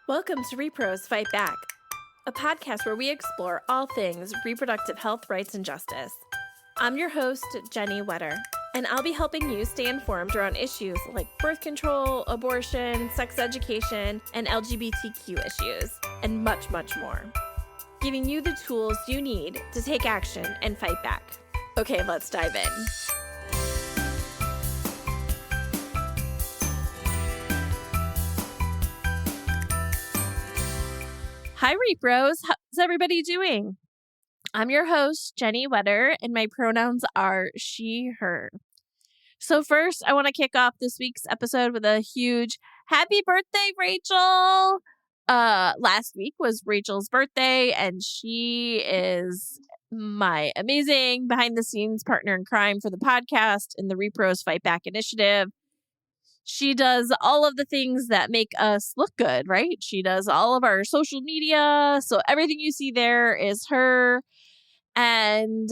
Welcome to rePROs Fight Back, a podcast where we explore all things reproductive health, rights, and justice. I'm your host, Jenny Wetter, and I'll be helping you stay informed around issues like birth control, abortion, sex education, and LGBTQ issues, and much, much more. Giving you the tools you need to take action and fight back. Okay, let's dive in. Hi, rePROs. How's everybody doing? I'm your host, Jenny Wetter, and my pronouns are she, her. So first, I want to kick off this week's episode with a huge happy birthday, Rachel. Last week was Rachel's birthday, and she is my amazing behind-the-scenes partner in crime for the podcast and the rePROs Fight Back initiative. She does all of the things that make us look good, right? She does all of our social media. So everything you see there is her. And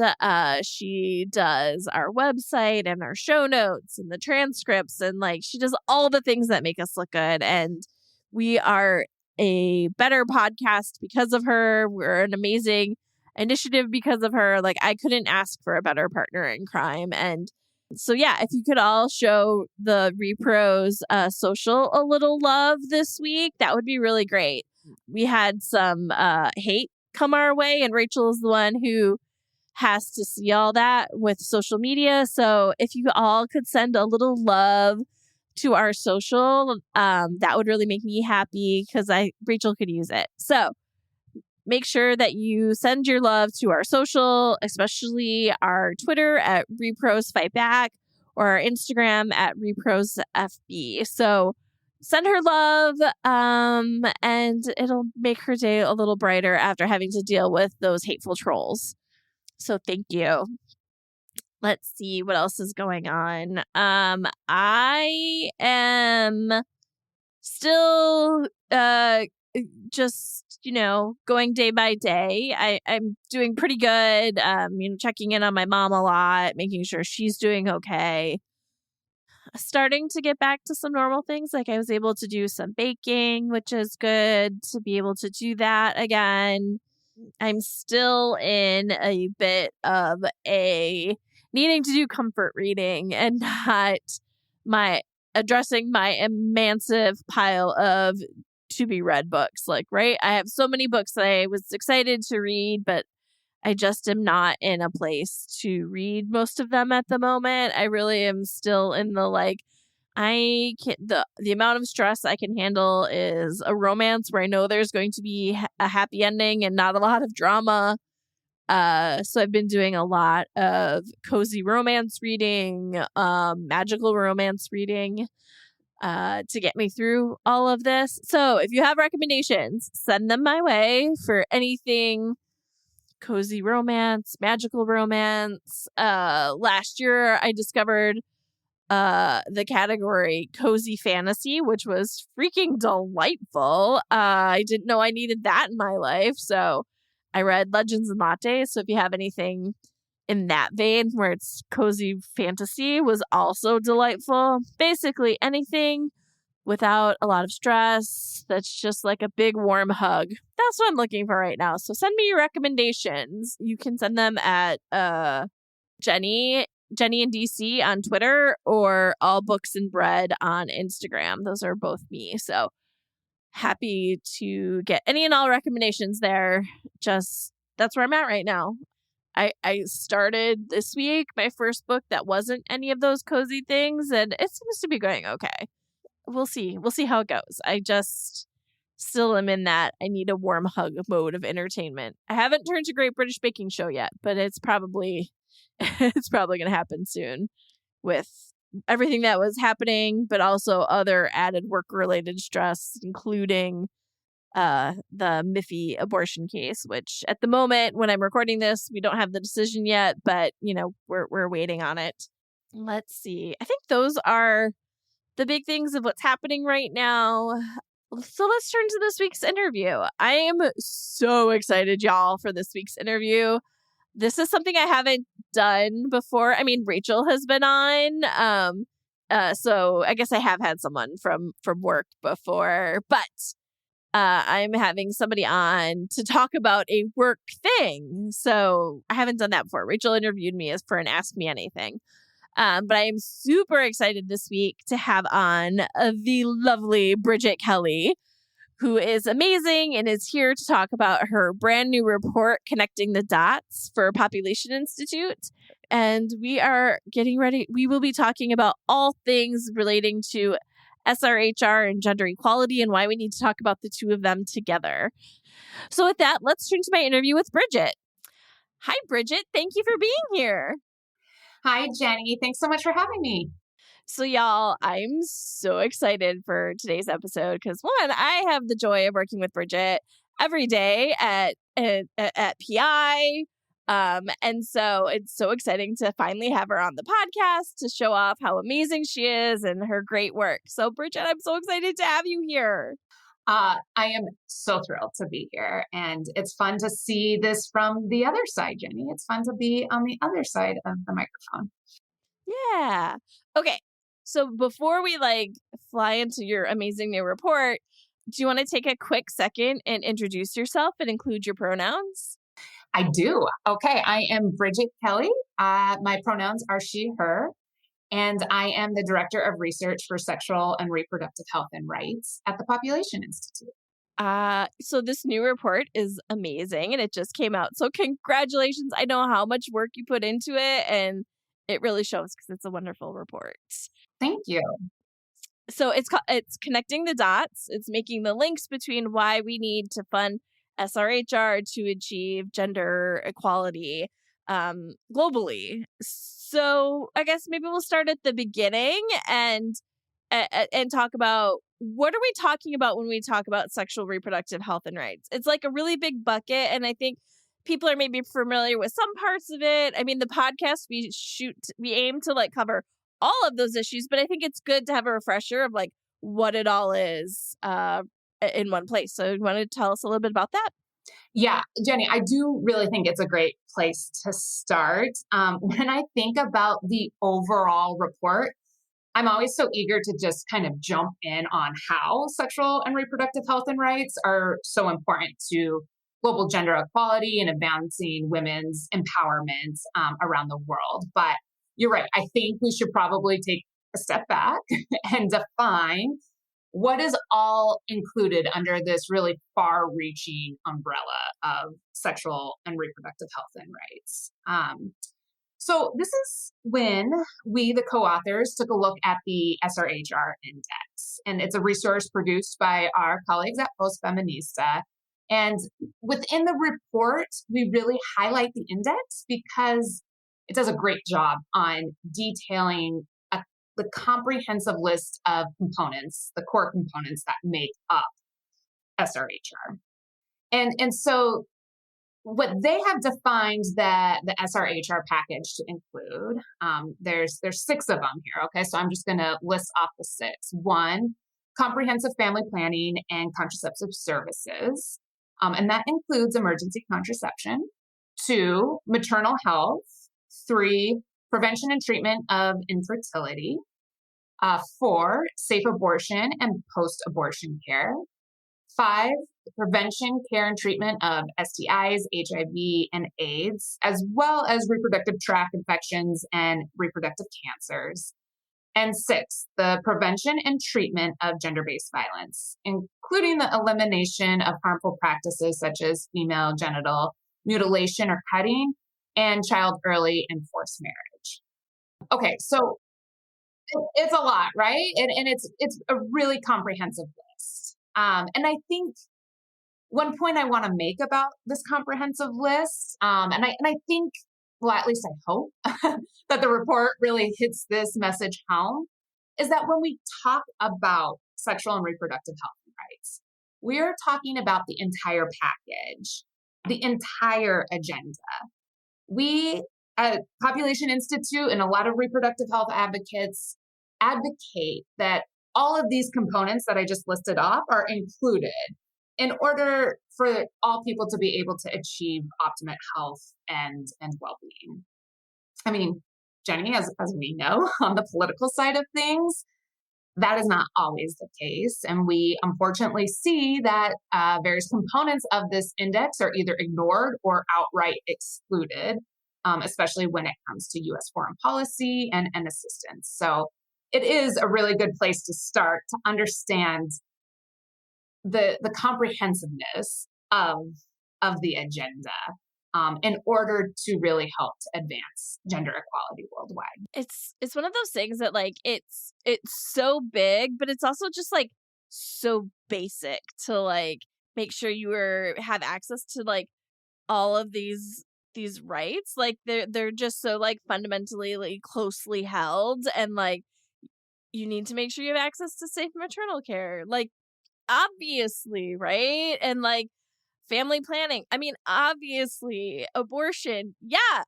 she does our website and our show notes and the transcripts. And she does all the things that make us look good. And we are a better podcast because of her. We're an amazing initiative because of her. I couldn't ask for a better partner in crime. And so, yeah, if you could all show the rePROs social a little love this week, that would be really great. We had some hate come our way, and Rachel is the one who has to see all that with social media. So if you all could send a little love to our social, that would really make me happy because Rachel could use it. So make sure that you send your love to our social, especially our Twitter at rePROs Fight Back or our Instagram at rePROs FB. So send her love, and it'll make her day a little brighter after having to deal with those hateful trolls. So thank you. Let's see what else is going on. I am still just going day by day. I'm doing pretty good. Checking in on my mom a lot, making sure she's doing okay. Starting to get back to some normal things. I was able to do some baking, which is good to be able to do that again. I'm still in a bit of a needing to do comfort reading and not addressing my massive pile of to be read books. Right? I have so many books that I was excited to read, but I just am not in a place to read most of them at the moment. I really am still in the the amount of stress I can handle is a romance where I know there's going to be a happy ending and not a lot of drama. So I've been doing a lot of cozy romance reading, magical romance reading, to get me through all of this. So if you have recommendations, send them my way for anything cozy romance, magical romance. Last year I discovered the category cozy fantasy, which was freaking delightful. I didn't know I needed that in my life. So I read Legends and Lattes. So if you have anything in that vein where it's cozy fantasy, was also delightful. Basically anything without a lot of stress. That's just like a big warm hug. That's what I'm looking for right now. So send me your recommendations. You can send them at Jenny in DC on Twitter or All Books and Bread on Instagram. Those are both me. So happy to get any and all recommendations there. Just that's where I'm at right now. I started this week my first book that wasn't any of those cozy things, and it seems to be going okay. We'll see. We'll see how it goes. I just still am in that I need a warm hug mode of entertainment. I haven't turned to Great British Baking Show yet, but it's probably going to happen soon with everything that was happening, but also other added work-related stress, including the Miffy abortion case, which at the moment when I'm recording this, we don't have the decision yet, but we're waiting on it. Let's see. I think those are the big things of what's happening right now. So let's turn to this week's interview. I am so excited, y'all, for this week's interview. This is something I haven't done before. I mean, Rachel has been on. So I guess I have had someone from work before, but I'm having somebody on to talk about a work thing. So I haven't done that before. Rachel interviewed me as for an Ask Me Anything. But I am super excited this week to have on the lovely Bridget Kelly, who is amazing and is here to talk about her brand new report, Connecting the Dots for Population Institute. And we are getting ready. We will be talking about all things relating to SRHR and gender equality and why we need to talk about the two of them together. So with that, let's turn to my interview with Bridget. Hi, Bridget. Thank you for being here. Hi, Jenny. Thanks so much for having me. So y'all, I'm so excited for today's episode because one, I have the joy of working with Bridget every day at PI. And so it's so exciting to finally have her on the podcast to show off how amazing she is and her great work. So Bridget, I'm so excited to have you here. I am so thrilled to be here. And it's fun to see this from the other side, Jenny. It's fun to be on the other side of the microphone. Yeah. Okay. So before we fly into your amazing new report, do you want to take a quick second and introduce yourself and include your pronouns? I do. Okay. I am Bridget Kelly. My pronouns are she, her, and I am the Director of Research for Sexual and Reproductive Health and Rights at the Population Institute. So this new report is amazing and it just came out. So congratulations. I know how much work you put into it and it really shows because it's a wonderful report. Thank you. So it's connecting the dots. It's making the links between why we need to fund SRHR to achieve gender equality globally. So I guess maybe we'll start at the beginning and talk about what are we talking about when we talk about sexual reproductive health and rights. It's like a really big bucket, and I think people are maybe familiar with some parts of it. I mean, the podcast we aim to cover all of those issues, but I think it's good to have a refresher of what it all is in one place. So you want to tell us a little bit about that? Yeah, Jenny, I do really think it's a great place to start. When I think about the overall report, I'm always so eager to just kind of jump in on how sexual and reproductive health and rights are so important to global gender equality and advancing women's empowerment around the world. But you're right. I think we should probably take a step back and define what is all included under this really far-reaching umbrella of sexual and reproductive health and rights. So this is when we, the co-authors, took a look at the SRHR index. And it's a resource produced by our colleagues at Fòs Feminista. And within the report, we really highlight the index because it does a great job on detailing the comprehensive list of components, the core components that make up SRHR. And so what they have defined the SRHR package to include, there's 6 of them here, okay? So I'm just going to list off the 6. 1, comprehensive family planning and contraceptive services, and that includes emergency contraception. 2, maternal health. 3, prevention and treatment of infertility. 4, safe abortion and post-abortion care. 5, prevention, care, and treatment of STIs, HIV, and AIDS, as well as reproductive tract infections and reproductive cancers. And 6, the prevention and treatment of gender-based violence, including the elimination of harmful practices such as female genital mutilation or cutting and child early and forced marriage. Okay, so it's a lot, right? And it's a really comprehensive list. And I think one point I want to make about this comprehensive list, and I think, well, at least I hope that the report really hits this message home, is that when we talk about sexual and reproductive health and rights, we're talking about the entire package, the entire agenda. We at Population Institute and a lot of reproductive health advocates advocate that all of these components that I just listed off are included in order for all people to be able to achieve optimum health and well-being. I mean, Jenny, as we know, on the political side of things, that is not always the case. And we unfortunately see that various components of this index are either ignored or outright excluded, especially when it comes to U.S. foreign policy and assistance. So it is a really good place to start to understand the comprehensiveness of the agenda in order to really help to advance gender equality worldwide. It's one of those things that like it's so big, but it's also just like so basic to like make sure you have access to like all of these rights. Like they're just so like fundamentally like closely held, and like you need to make sure you have access to safe maternal care. Like obviously, right? And like family planning. I mean, obviously, abortion. Yeah,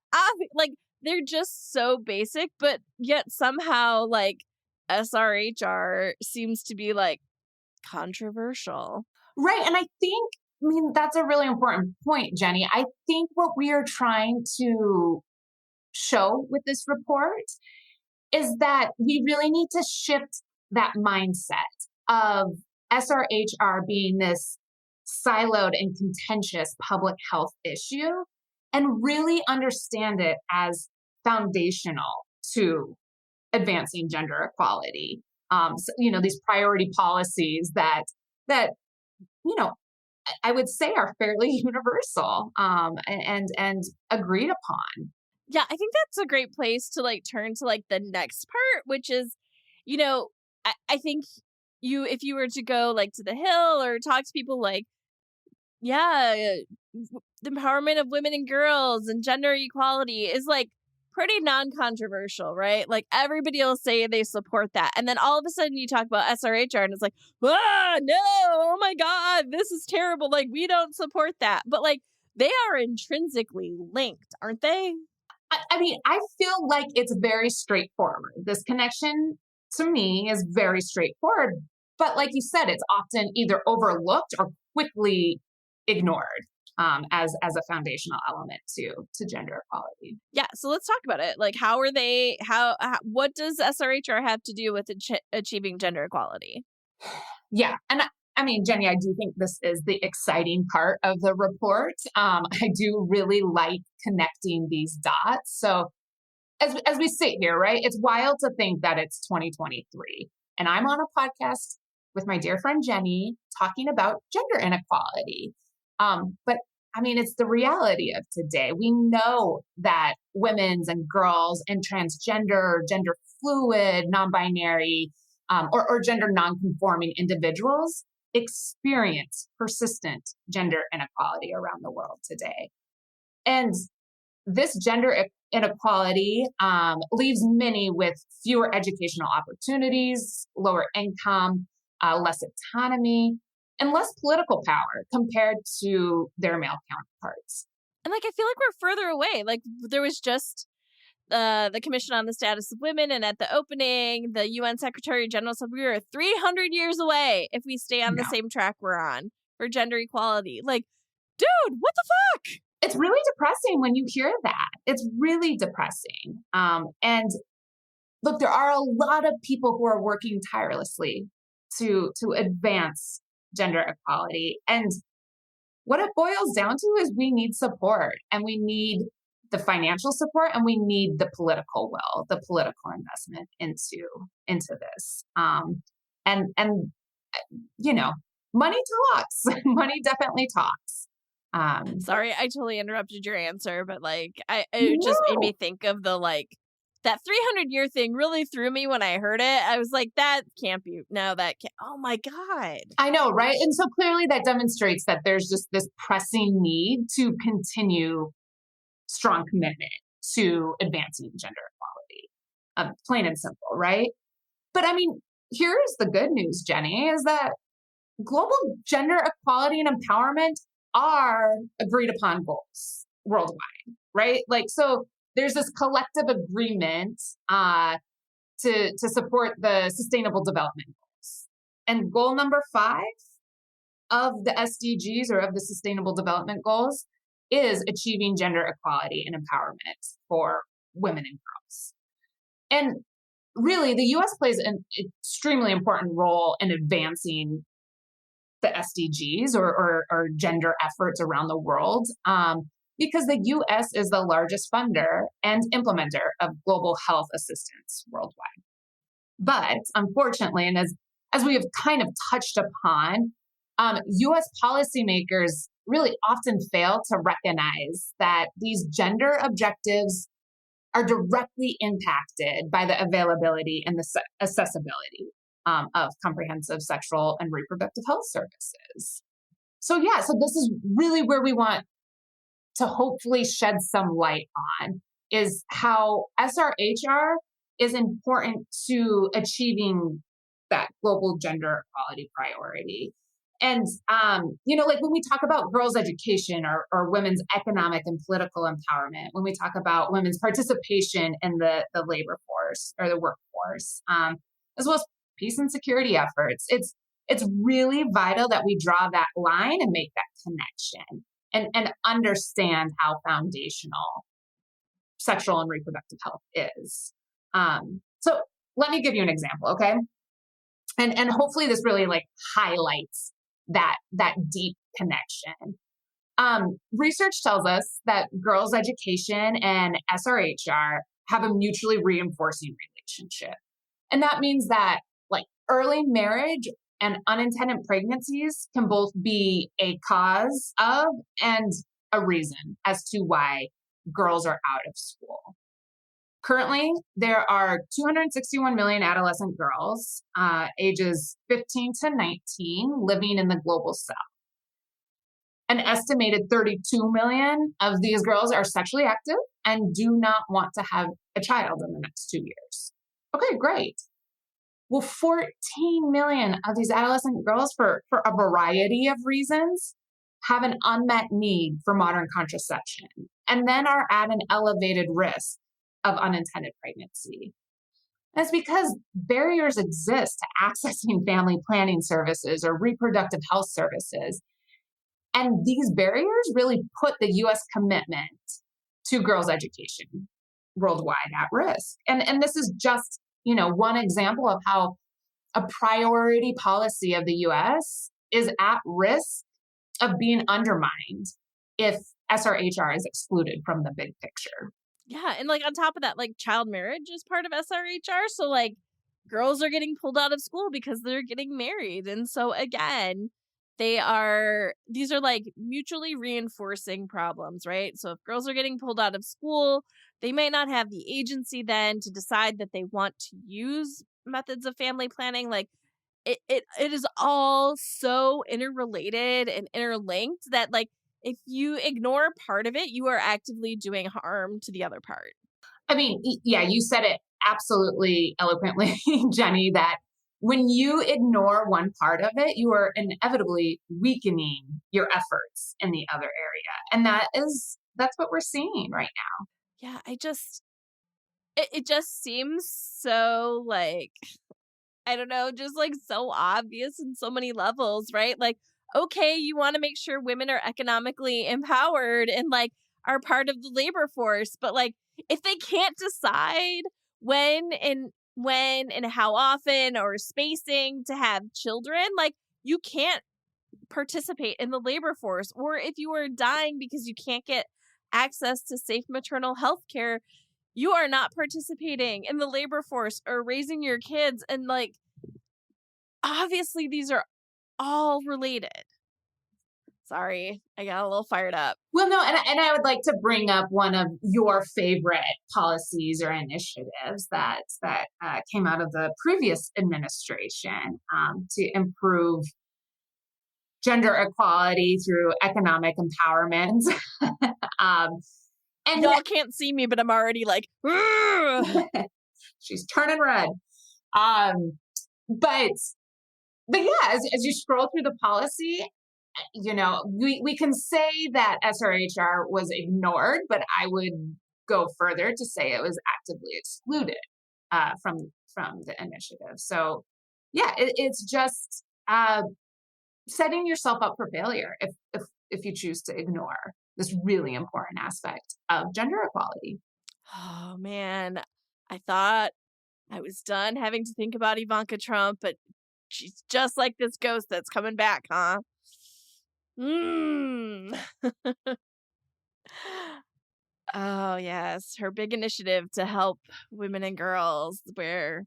like they're just so basic, but yet somehow like SRHR seems to be like controversial. Right. And I mean, that's a really important point, Jenny. I think what we are trying to show with this report is that we really need to shift that mindset of SRHR being this siloed and contentious public health issue and really understand it as foundational to advancing gender equality. So, these priority policies that I would say are fairly universal and agreed upon. Yeah, I think that's a great place to like turn to like the next part, which is, I think if you were to go like to the Hill or talk to people like, yeah, the empowerment of women and girls and gender equality is like pretty non-controversial, right? Like everybody will say they support that. And then all of a sudden you talk about SRHR and it's like, no, oh my God, this is terrible. Like we don't support that. But like they are intrinsically linked, aren't they? I mean, I feel like it's very straightforward. This connection to me is very straightforward. But like you said, it's often either overlooked or quickly ignored as a foundational element to gender equality. Yeah, so let's talk about it. Like, what does SRHR have to do with achieving gender equality? Yeah, and I mean, Jenny, I do think this is the exciting part of the report. I do really like connecting these dots. So as we sit here, right, it's wild to think that it's 2023 and I'm on a podcast with my dear friend Jenny talking about gender inequality. But I mean, it's the reality of today. We know that women's and girls and transgender, gender fluid, non-binary, or gender non-conforming individuals experience persistent gender inequality around the world today. And this gender inequality leaves many with fewer educational opportunities, lower income, less autonomy, and less political power compared to their male counterparts. And like, I feel like we're further away. Like there was just the Commission on the Status of Women, and at the opening, the UN Secretary General said we were 300 years away if we stay on the same track we're on for gender equality. Like, dude, what the fuck? It's really depressing when you hear that. It's really depressing. And look, there are a lot of people who are working tirelessly to advance gender equality. And what it boils down to is we need support, and we need the financial support, and we need the political will, the political investment into this. And money talks. Money definitely talks. Sorry, I totally interrupted your answer, but like it just made me think of the like that 300-year thing really threw me when I heard it. I was like, that can't be. No, that can't. Oh my God. I know, right? And so clearly that demonstrates that there's just this pressing need to continue strong commitment to advancing gender equality, plain and simple, right? But I mean, here's the good news, Jenny, is that global gender equality and empowerment are agreed upon goals worldwide, right? Like, so there's this collective agreement to support the Sustainable Development Goals. And goal number 5 of the SDGs, or of the Sustainable Development Goals, is achieving gender equality and empowerment for women and girls. And really the U.S. plays an extremely important role in advancing the SDGs or gender efforts around the world, because the U.S. is the largest funder and implementer of global health assistance worldwide. But unfortunately, and as we have kind of touched upon, U.S. policymakers really often fail to recognize that these gender objectives are directly impacted by the availability and the accessibility of comprehensive sexual and reproductive health services. So this is really where we want to hopefully shed some light on, is how SRHR is important to achieving that global gender equality priority. And, like when we talk about girls' education or women's economic and political empowerment, when we talk about women's participation in the labor force or the workforce, as well as peace and security efforts, it's really vital that we draw that line and make that connection and understand how foundational sexual and reproductive health is. So let me give you an example, okay? And hopefully this really highlights that deep connection. Research tells us that girls' education and SRHR have a mutually reinforcing relationship. And that means that early marriage and unintended pregnancies can both be a cause of and a reason as to why girls are out of school. Currently, there are 261 million adolescent girls ages 15 to 19 living in the global south. An estimated 32 million of these girls are sexually active and do not want to have a child in the next 2 years. Okay, great. Well, 14 million of these adolescent girls, for a variety of reasons, have an unmet need for modern contraception and then are at an elevated risk of unintended pregnancy. That's because barriers exist to accessing family planning services or reproductive health services. And these barriers really put the U.S. commitment to girls' education worldwide at risk. And this is just, one example of how a priority policy of the U.S. is at risk of being undermined if SRHR is excluded from the big picture. Yeah. And on top of that, child marriage is part of SRHR. So girls are getting pulled out of school because they're getting married. And so again, these are mutually reinforcing problems, right? So if girls are getting pulled out of school, they may not have the agency then to decide that they want to use methods of family planning. It is all so interrelated and interlinked that if you ignore part of it, you are actively doing harm to the other part. I mean, yeah, you said it absolutely eloquently, Jenny, that when you ignore one part of it, you are inevitably weakening your efforts in the other area. And that's what we're seeing right now. Yeah, it just seems so I don't know, just so obvious in so many levels, right? Okay, you want to make sure women are economically empowered and are part of the labor force, but if they can't decide when and how often or spacing to have children, you can't participate in the labor force. Or if you are dying because you can't get access to safe maternal health care, you are not participating in the labor force or raising your kids. And obviously these are all related. Sorry, I got a little fired up. Well, no, and I would like to bring up one of your favorite policies or initiatives that came out of the previous administration to improve gender equality through economic empowerment. And y'all can't see me, but I'm already she's turning red. But yeah, as you scroll through the policy, we can say that SRHR was ignored, but I would go further to say it was actively excluded from the initiative. So yeah, it's just setting yourself up for failure if you choose to ignore this really important aspect of gender equality. Oh man, I thought I was done having to think about Ivanka Trump, but she's just like this ghost that's coming back, huh? Oh, yes. Her big initiative to help women and girls, where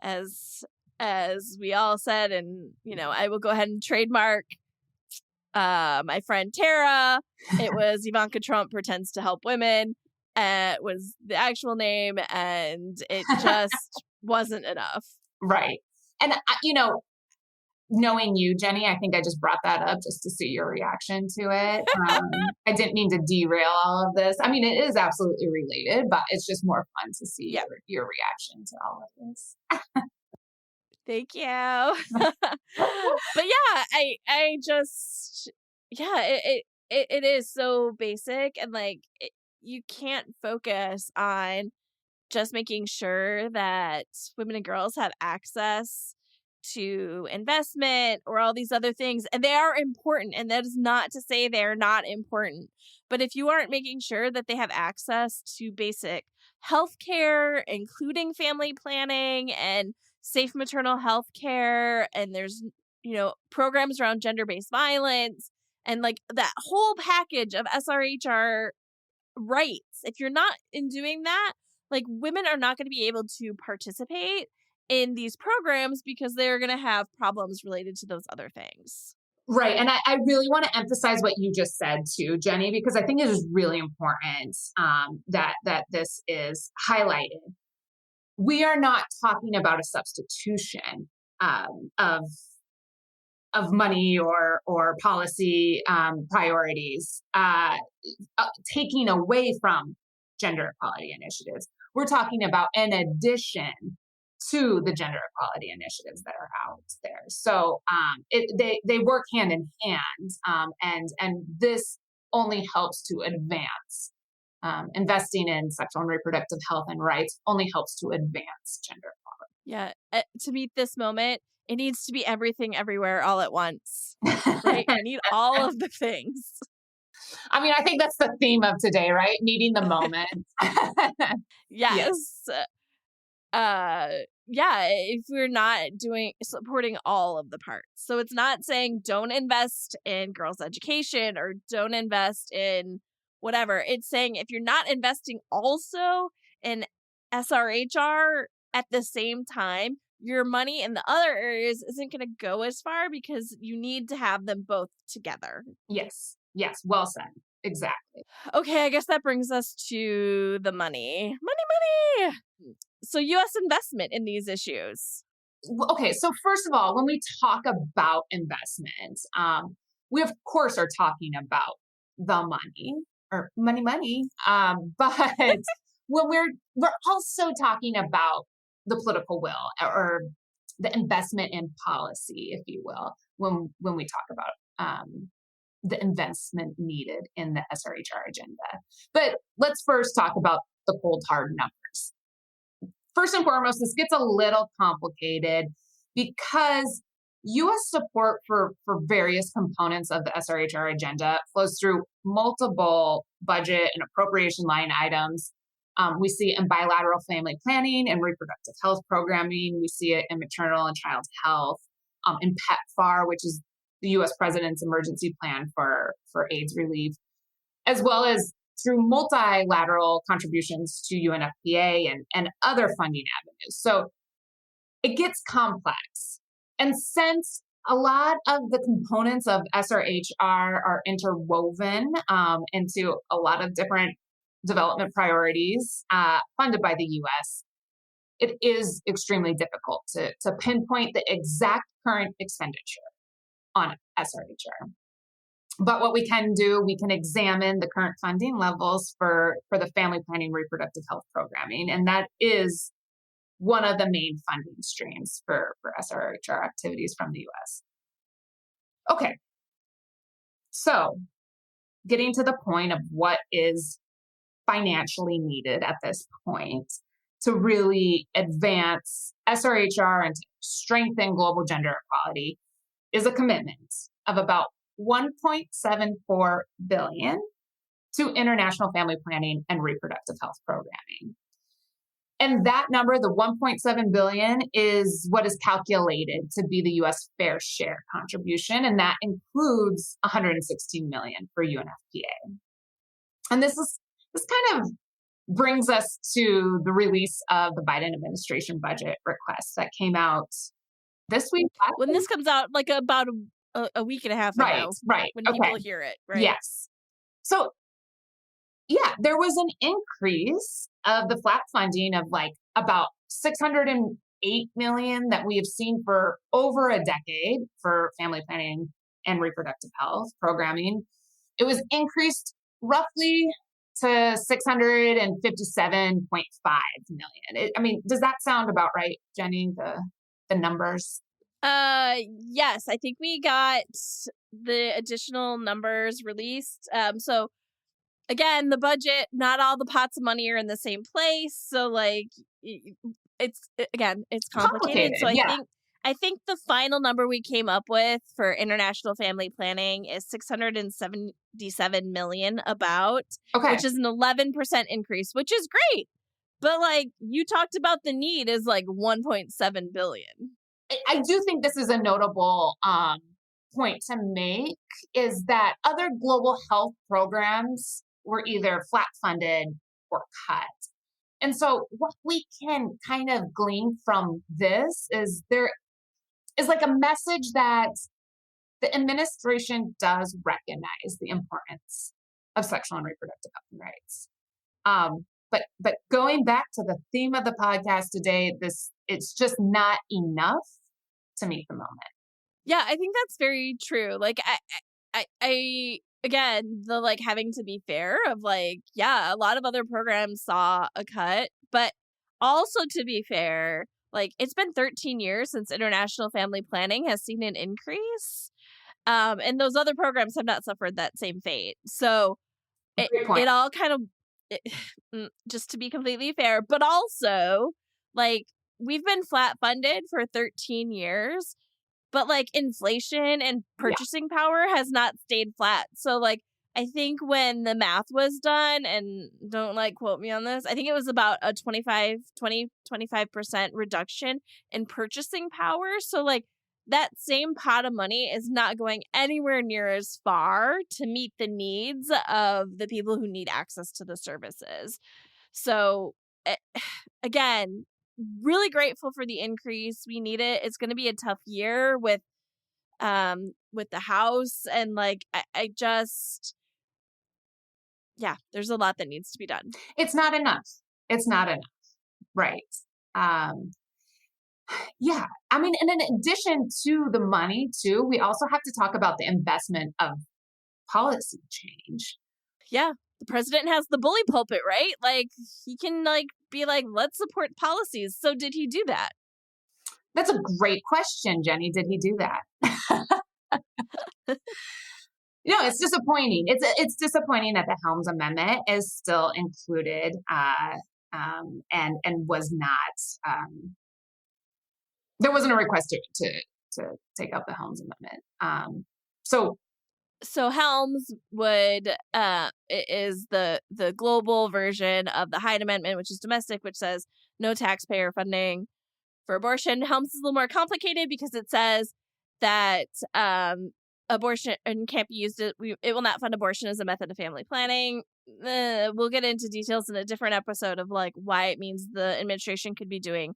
as we all said, and I will go ahead and trademark my friend Tara. It was Ivanka Trump pretends to help women. Was the actual name, and it just wasn't enough. Right. And, knowing you, Jenny, I think I just brought that up just to see your reaction to it. I didn't mean to derail all of this. I mean, it is absolutely related, but it's just more fun to see your reaction to all of this. Thank you. But yeah, I just, it is so basic, and like, you can't focus on just making sure that women and girls have access to investment or all these other things. And they are important. And that is not to say they're not important. But if you aren't making sure that they have access to basic health care, including family planning and safe maternal health care, and there's, programs around gender-based violence and like that whole package of SRHR rights, if you're not in doing that, like, women are not going to be able to participate in these programs because they're going to have problems related to those other things. Right. And I really want to emphasize what you just said too, Jenny, because I think it is really important that this is highlighted. We are not talking about a substitution of money or policy priorities taking away from gender equality initiatives. We're talking about an addition to the gender equality initiatives that are out there. So they work hand in hand, and this only helps to advance. Investing in sexual and reproductive health and rights only helps to advance gender equality. Yeah, to meet this moment, it needs to be everything everywhere all at once. Right? I need all of the things. I mean, I think that's the theme of today, right? Meeting the moment. Yes. If we're not supporting all of the parts. So it's not saying don't invest in girls' education or don't invest in whatever. It's saying if you're not investing also in SRHR at the same time, your money in the other areas isn't going to go as far because you need to have them both together. Yes. Well said. Exactly. Okay, I guess that brings us to the money. Money! So U.S. investment in these issues. Okay, so first of all, when we talk about investment, we of course are talking about the money or money. But when we're also talking about the political will or the investment in policy, if you will, when we talk about the investment needed in the SRHR agenda. But let's first talk about the cold hard numbers. First and foremost, this gets a little complicated because U.S. support for various components of the SRHR agenda flows through multiple budget and appropriation line items. We see it in bilateral family planning and reproductive health programming. We see it in maternal and child health, in PEPFAR, which is the U.S. President's emergency plan for AIDS relief, as well as through multilateral contributions to UNFPA and other funding avenues. So it gets complex. And since a lot of the components of SRHR are interwoven into a lot of different development priorities funded by the U.S., it is extremely difficult to pinpoint the exact current expenditure on SRHR. But what we can do, we can examine the current funding levels for the family planning reproductive health programming. And that is one of the main funding streams for SRHR activities from the US. Okay, so getting to the point of what is financially needed at this point to really advance SRHR and to strengthen global gender equality is a commitment of about $1.74 billion to international family planning and reproductive health programming. And that number, the 1.7 billion, is what is calculated to be the U.S. fair share contribution, and that includes 116 million for UNFPA. And this kind of brings us to the release of the Biden administration budget request that came out this week. When this comes out, like about a week and a half ago, right, when people hear it, right? Yes. So, yeah, there was an increase of the flat funding of like about 608 million that we have seen for over a decade for family planning and reproductive health programming. It was increased roughly to 657.5 million. I mean, does that sound about right, Jenny, the numbers? Yes, I think we got the additional numbers released. So again, the budget, not all the pots of money are in the same place. So like it's complicated. So I think the final number we came up with for international family planning is 677 million which is an 11% increase, which is great. But like you talked about, the need is like 1.7 billion. I do think this is a notable point to make, is that other global health programs were either flat funded or cut. And so what we can kind of glean from this is there is like a message that the administration does recognize the importance of sexual and reproductive health and rights. But going back to the theme of the podcast today, it's just not enough to meet the moment. Yeah, I think that's very true. Like I again, the like having to be fair of like, yeah, a lot of other programs saw a cut, but also to be fair, like it's been 13 years since international family planning has seen an increase. And those other programs have not suffered that same fate. So it all kind of, just to be completely fair, but also like we've been flat funded for 13 years, but like inflation and purchasing power has not stayed flat. So like I think when the math was done, and don't like quote me on this, I think it was about a 25% reduction in purchasing power. So like that same pot of money is not going anywhere near as far to meet the needs of the people who need access to the services. So again, really grateful for the increase. We need it. It's going to be a tough year with the House, and like I just, yeah, there's a lot that needs to be done. It's not enough. Right. Yeah. I mean, and in addition to the money too, we also have to talk about the investment of policy change. Yeah. The president has the bully pulpit, right? Like he can like be like, let's support policies. So did he do that? That's a great question, Jenny. Did he do that? No, it's disappointing. It's disappointing that the Helms Amendment is still included and was not. There wasn't a request to take out the Helms Amendment. So Helms is the global version of the Hyde Amendment, which is domestic, which says no taxpayer funding for abortion. Helms is a little more complicated because it says that abortion can't be used. It will not fund abortion as a method of family planning. We'll get into details in a different episode of like why it means the administration could be doing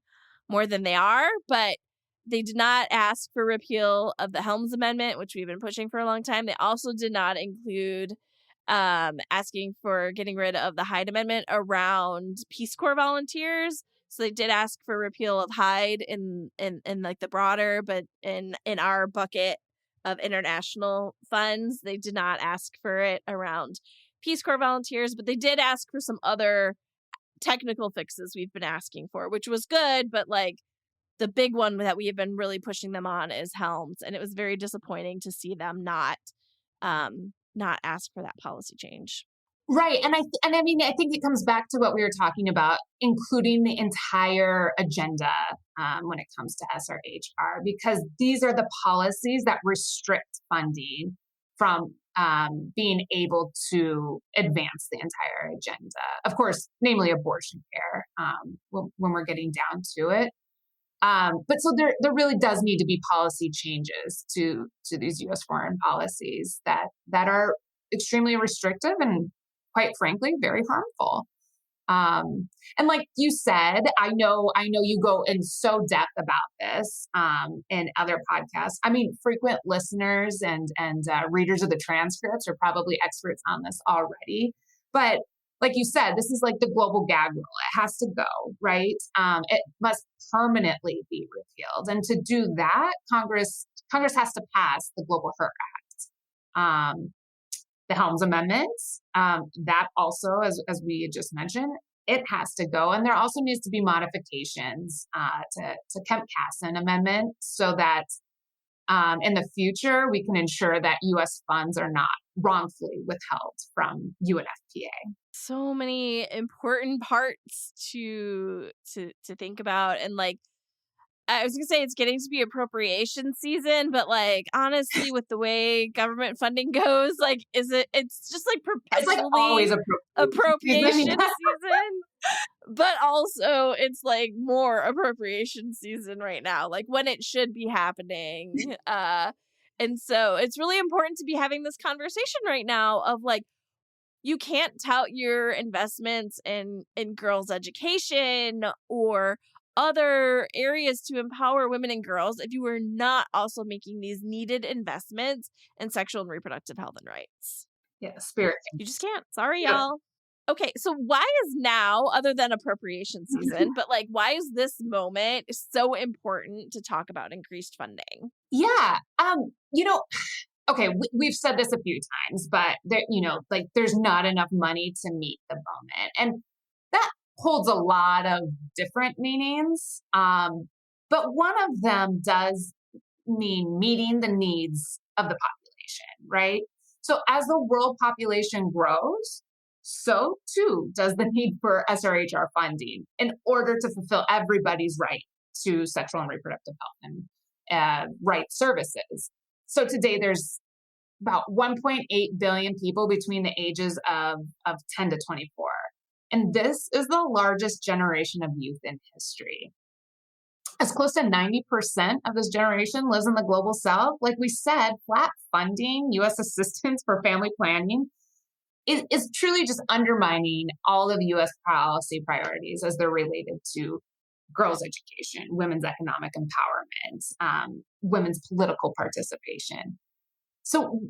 more than they are, but they did not ask for repeal of the Helms Amendment, which we've been pushing for a long time. They also did not include asking for getting rid of the Hyde Amendment around Peace Corps volunteers. So they did ask for repeal of Hyde in like the broader, but in our bucket of international funds, they did not ask for it around Peace Corps volunteers, but they did ask for some other technical fixes we've been asking for, which was good, but like the big one that we have been really pushing them on is Helms, and it was very disappointing to see them not ask for that policy change. Right, and I mean I think it comes back to what we were talking about, including the entire agenda when it comes to SRHR, because these are the policies that restrict funding from being able to advance the entire agenda. Of course, namely abortion care, when we're getting down to it. But so there really does need to be policy changes to these U.S. foreign policies that are extremely restrictive and, quite frankly, very harmful. And like you said, I know you go in so depth about this in other podcasts. I mean, frequent listeners and readers of the transcripts are probably experts on this already. But like you said, this is like the global gag rule. It has to go, right? It must permanently be repealed. And to do that, Congress has to pass the Global Hurt Act. The Helms Amendments, that also, as we had just mentioned, it has to go. And there also needs to be modifications to Kemp-Kassan Amendment so that in the future, we can ensure that U.S. funds are not wrongfully withheld from UNFPA. So many important parts to think about. And like, I was gonna say it's getting to be appropriation season, but like honestly, with the way government funding goes, like it's just like perpetually it's like always appropriation season. But also it's like more appropriation season right now, like when it should be happening. And so it's really important to be having this conversation right now of like, you can't tout your investments in girls' education or other areas to empower women and girls if you are not also making these needed investments in sexual and reproductive health and rights. Yeah, spirit. You just can't. Sorry, y'all. Okay, so why is now, other than appropriation season, but like why is this moment so important to talk about increased funding? Yeah. Okay, we've said this a few times, but there, like there's not enough money to meet the moment. And that holds a lot of different meanings. But one of them does mean meeting the needs of the population, right? So as the world population grows, so too does the need for SRHR funding in order to fulfill everybody's right to sexual and reproductive health and rights services. So today there's about 1.8 billion people between the ages of 10 to 24. And this is the largest generation of youth in history. As close to 90% of this generation lives in the global south, like we said, flat funding, U.S. assistance for family planning is truly just undermining all of U.S. policy priorities as they're related to girls' education, women's economic empowerment, women's political participation. So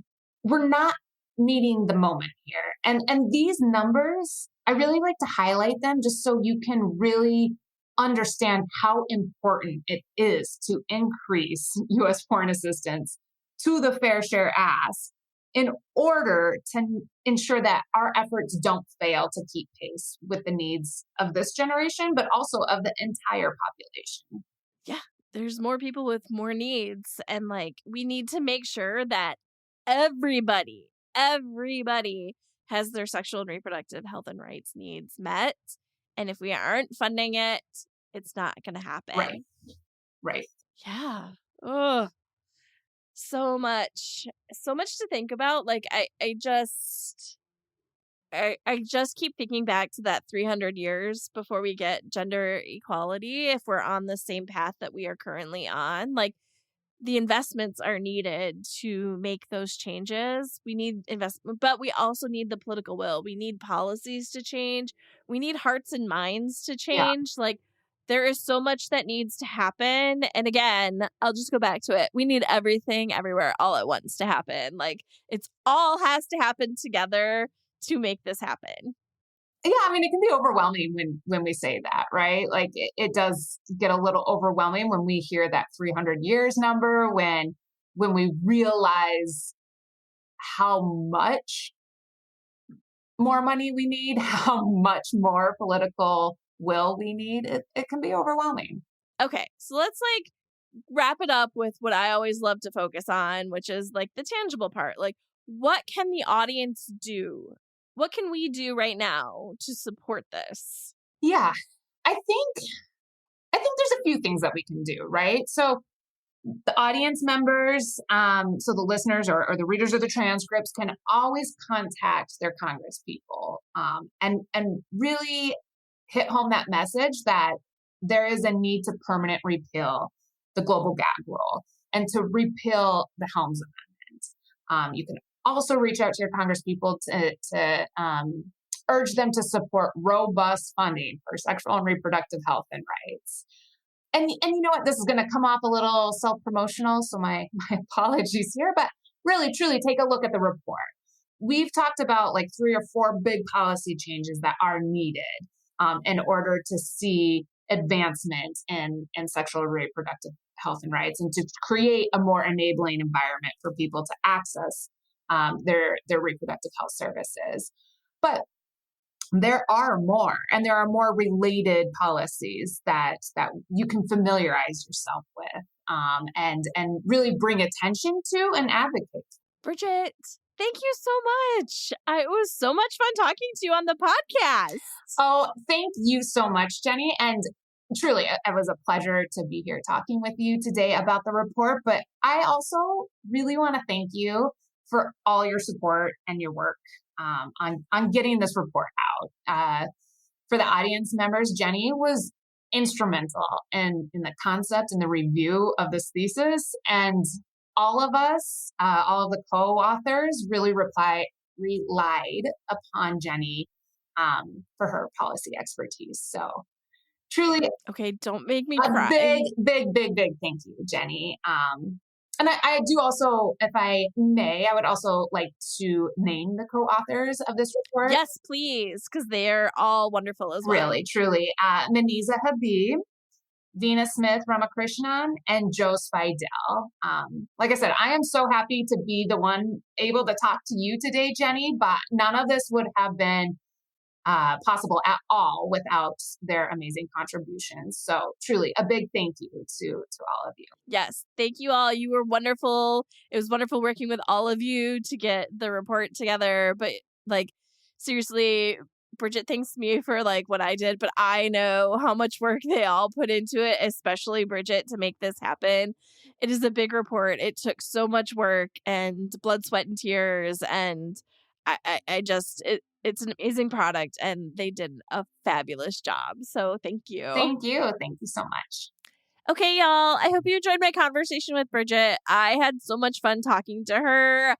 we're not meeting the moment here. And these numbers, I really like to highlight them just so you can really understand how important it is to increase U.S. foreign assistance to the Fair Share ask in order to ensure that our efforts don't fail to keep pace with the needs of this generation, but also of the entire population. Yeah, there's more people with more needs. And like, we need to make sure that everybody has their sexual and reproductive health and rights needs met. And if we aren't funding it, it's not going to happen. Right. Yeah. Ugh. So much to think about. Like I just keep thinking back to that 300 years before we get gender equality. If we're on the same path that we are currently on, like the investments are needed to make those changes. We need investment, but we also need the political will. We need policies to change. We need hearts and minds to change. Yeah. Like there is so much that needs to happen. And again, I'll just go back to it. We need everything everywhere all at once to happen. Like it's all has to happen together to make this happen. Yeah, I mean, it can be overwhelming when we say that, right? Like it does get a little overwhelming when we hear that 300 years number, when we realize how much more money we need, how much more political will we need. It can be overwhelming. Okay, so let's like wrap it up with what I always love to focus on, which is like the tangible part. Like, what can the audience do? What can we do right now to support this? Yeah, I think there's a few things that we can do, right? So The audience members, so the listeners or the readers of the transcripts can always contact their Congress people and really hit home that message that there is a need to permanent repeal the global gag rule and to repeal the Helms Amendment. You can also reach out to your Congress people to urge them to support robust funding for sexual and reproductive health and rights. And you know what? This is going to come off a little self-promotional, so my apologies here, but really, truly take a look at the report. We've talked about like 3 or 4 big policy changes that are needed in order to see advancement in sexual and reproductive health and rights and to create a more enabling environment for people to access their reproductive health services. But there are more, and there are more related policies that you can familiarize yourself with and really bring attention to and advocate. Bridget, thank you so much. It was so much fun talking to you on the podcast. Oh, thank you so much, Jenny. And truly, it was a pleasure to be here talking with you today about the report. But I also really want to thank you for all your support and your work on getting this report out. For the audience members, Jenny was instrumental in the concept and the review of this thesis. And all of us, all of the co-authors really relied upon Jenny for her policy expertise. So truly. Okay, don't make me cry. Big thank you, Jenny. And I do also, if I may, I would also like to name the co-authors of this report. Yes, please, because they're all wonderful as well. Really, truly. Maniza Habib, Dina Smith Ramakrishnan, and Joe Spidell. Like I said, I am so happy to be the one able to talk to you today, Jenny, but none of this would have been possible at all without their amazing contributions. So truly a big thank you to all of you. Yes. Thank you all. You were wonderful. It was wonderful working with all of you to get the report together. But like, seriously, Bridget thanks me for like what I did, but I know how much work they all put into it, especially Bridget, to make this happen. It is a big report. It took so much work and blood, sweat, and tears. And it's an amazing product, and they did a fabulous job. So thank you. Thank you. Thank you so much. Okay, y'all. I hope you enjoyed my conversation with Bridget. I had so much fun talking to her.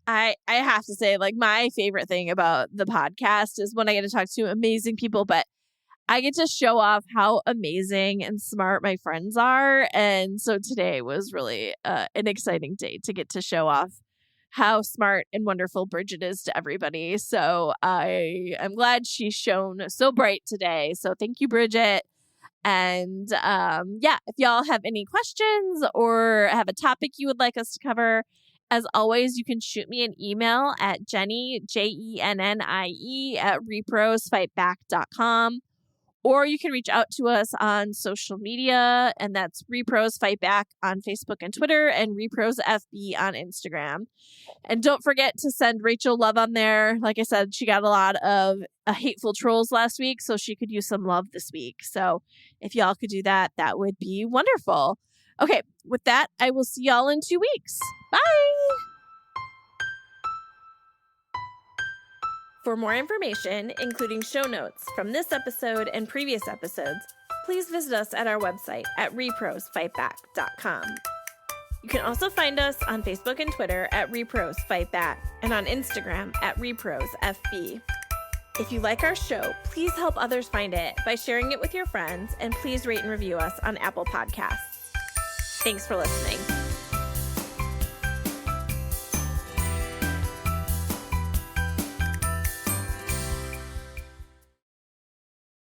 I have to say, like, my favorite thing about the podcast is when I get to talk to amazing people, but I get to show off how amazing and smart my friends are. And so today was really an exciting day to get to show off how smart and wonderful Bridget is to everybody. So I am glad she's shown so bright today. So thank you, Bridget. And if y'all have any questions or have a topic you would like us to cover, as always, you can shoot me an email at Jenny, JENNIE, at reprosfightback.com. Or you can reach out to us on social media, and that's rePROs Fight Back on Facebook and Twitter, and rePROs FB on Instagram. And don't forget to send Rachel love on there. Like I said, she got a lot of hateful trolls last week, so she could use some love this week. So if y'all could do that, that would be wonderful. Okay, with that, I will see y'all in 2 weeks. Bye! For more information, including show notes from this episode and previous episodes, please visit us at our website at reprosfightback.com. You can also find us on Facebook and Twitter at rePROs Fight Back and on Instagram at rePROs FB. If you like our show, please help others find it by sharing it with your friends, and please rate and review us on Apple Podcasts. Thanks for listening.